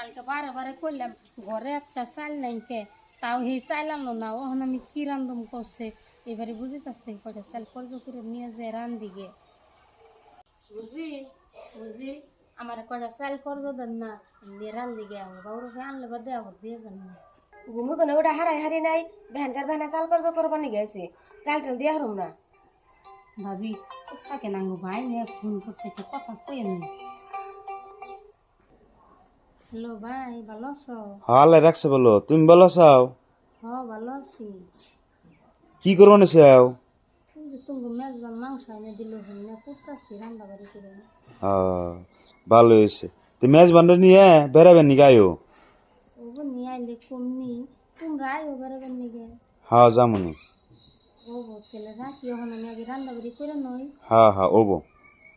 কালকে বারে বারে করলাম ঘরে একটা চাল নাই কে, তাও সেই চাল আনলো না। ওখান আমি কি রান্ধম করছে, এবারে বুঝিতেছে কয়টা চাল কর্জ করে নিয়ে যায় রান্ধি গে। বুঝি বুঝি আমার কয়টা চাল কর্জ দেন না, নিয়ে রান্ধি গে। আমার বাবুকে আনলে বা দেওয়া দিয়ে যান না। ঘুমু কোনো ওটা হারাই হারি নাই ভ্যানকার ভ্যানা চাল করজ করবার নিয়ে গেছে চাল টাল দিয়ে হারুম না। ভাবি চুপ থাকে না, ভাই নিয়ে ফোন করছে, একটু কথা কই নি। হ্যালো ভাই, ভালো আছো? হালে রাখছে বলো, তুমি ভালো আছাও? হ ভালো আছি। কি করবো না চাও? এই যে তুমি মেজবান মাংস এনে দিল, না করতেছি রান্না বাড়ি করে। ভালো হয়েছে। তুমি মেজবানটা নিয়ে বেড়াবেন নি গায়ও? ওগো নিয়ে আইলে কমনি, তোমরা আইও বেড়াবেন নিগে। হ্যাঁ যামুনি। ওগো তাহলে রাখি, ওখানে আমি আগে রান্না বাড়ি করে নই। হ্যাঁ ওবো।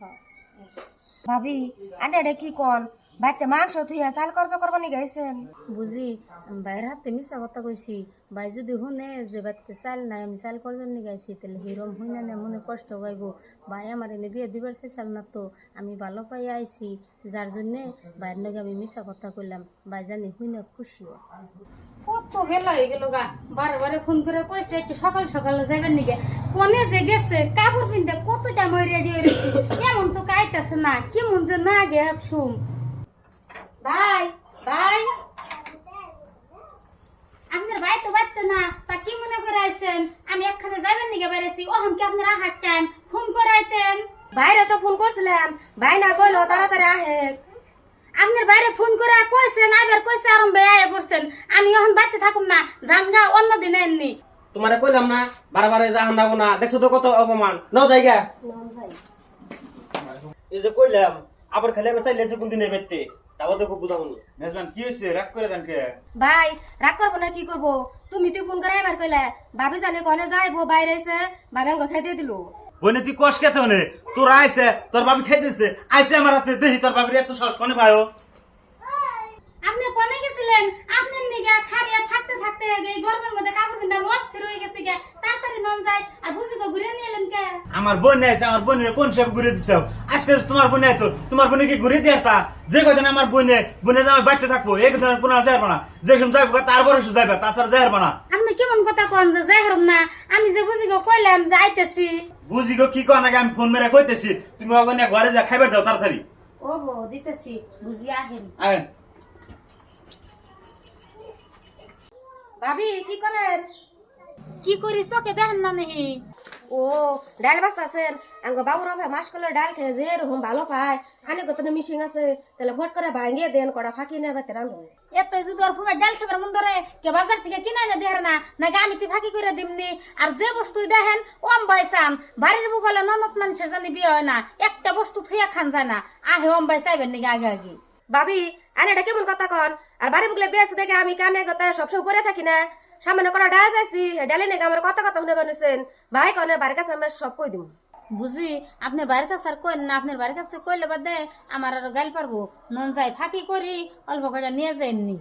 হ্যাঁ। ভাবি আনে এটা কি কন বাইতে মাংস থুইয়া চাল করজ করবার নিয়ে গেছেন? বুঝি আমি বাইরের হাতে মিশা কথা কইছি। ভাই যদি শুনে যে বাড়িতে চাল নাই, আমি চাল করজন নিয়ে গাইছি, তাহলে হিরম হই না মনে কষ্ট পাইব। ভাই আমার এনে বিয়ে দিবার চাইছাল না তো, আমি ভালো পাই আইছি, যার জন্যে বাইরের নাকি আমি মিশা কথা কইলাম। ভাই জানি হুই না খুশি। কত বেলা হয়ে গেল গা, বারে বারে ফোন করে কইছে একটু সকাল সকালে যাবেন নিগে। কোনে যে গেছে কাপড় পিনতে কতটা মরিয়া দিয়ে রয়েছি, এমন তো কাইতেছে না, কেমন যে না গে শুম। ভাই ভাই আপনার ভাই তো বাড়তে না, তা কি মনে করে আইছেন? আমি একখানে যাবেন নিগে বেড়েছি, ওহন কি আপনার আহার টাইম ফোন করে আইতেন? বাইরে তো ফোন করছিলাম ভাই না কইলো তাড়াতাড়ি আহে। আপনার বাইরে ফোন করে কইছেন, আবার কইছে আরম ভাই আয়া পড়ছেন, আমি এখন বাড়তে থাকুম না, জানগা অন্য দিন এমনি। তোমারে কইলাম না বারে বারে যাহান যাবো না, দেখছো তো কত অপমান। নাও জায়গা এই যে কইলাম আবার খালি আমি চাইলে কোন দিনে বেরতে, তারপর দেখো বুঝাবো। মেজবান কি হয়েছে, রাগ করে দেন কে? ভাই রাগ করবো না কি করবো, তুমি তুই ফোন করে এবার কইলে ভাবি জানে কনে যাইবো বাইরে এসে ভাবি আমাকে খেতে দিল। বনে তুই কষ খেতে হনে তোর আইসে তোর বাবি খাইতেছে আইসে আমার হাতে দেখি তোর বাবির এত সাহস কোনে পায়ো? আপনি কোনে গেছিলেন? আপনার নিগে খারিয়া থাকতে থাকতে এই গরমের মধ্যে কাপড় পিন্দা অস্থির হয়ে গেছে গে, তাড়াতাড়ি নন যায়। আর বুঝি গো ঘুরে নিয়ে এলেন কে? আমার বোন আইসে, আমার বোনের কোন সব ঘুরে দিছ আজকে তোমার বোনে আইতো, তোমার বোনে কি ঘুরে দিয়ে তা যে কদিন আমার বোনে যাবে বাড়তে থাকবো, এই কদিন কোনো যাইব না, যেরকম যাইব তার বয়স যাইবে, তাছাড়া যাইব না। আপনি কেমন কথা কন যে যাই হারম না? আমি যে বুঝি গো কইলাম যে আইতেছি। বুঝি গো কি কন আগে আমি ফোন মেরে কইতেছি, তুমি ওখানে ঘরে যা খাইবার দাও তাড়াতাড়ি। ও গো দিতেছি, বুঝি আহেন। আয় ভাবি কি করেন? কি করি চোখে দেখেন না নেহি? ও ডাল বাস্তাছেন আঙ্গ বাবুর হবে মাস করলে ডাল খেয়ে যে এরকম ভালো পায় আনে কত মিশিং আছে তাহলে ভোট করে ভাঙিয়ে দেন কটা ফাঁকি নেবে রান্ধব। এত যদি ওর ফুমার ডাল খাবার মন ধরে কে বাজার থেকে কিনে এনে দেহার না, নাকি আমি তুই ফাঁকি করে দিমনি। আর যে বস্তু দেখেন ওম বাইসাম, বাড়ির বুকলে ননদ মানুষের জানি বিয়ে হয় না, একটা বস্তু থুয়া খান যায় না, আহে ওম বাই চাইবেন নাকি আগে আগে। ভাবি আনে এটা কেমন কথা কন? আর বাড়ি বুকলে বেশ দেখে আমি কানে কথা সবসময় করে থাকি না, সামনে করা ডাল যাইছি ডালে নাকি আমার কথা কথা শুনে বানিয়েছেন ভাই কনে বাড়ির কাছে আমি সব কই দিব। বুঝি আপনার বাড়ির কাছে আর কইন না, আপনার বাড়ির কাছে কইলে বাদে আমার আরো গাল পারবো। নন যাই ফাঁকি করি অল্প কটা নিয়ে যাইনি।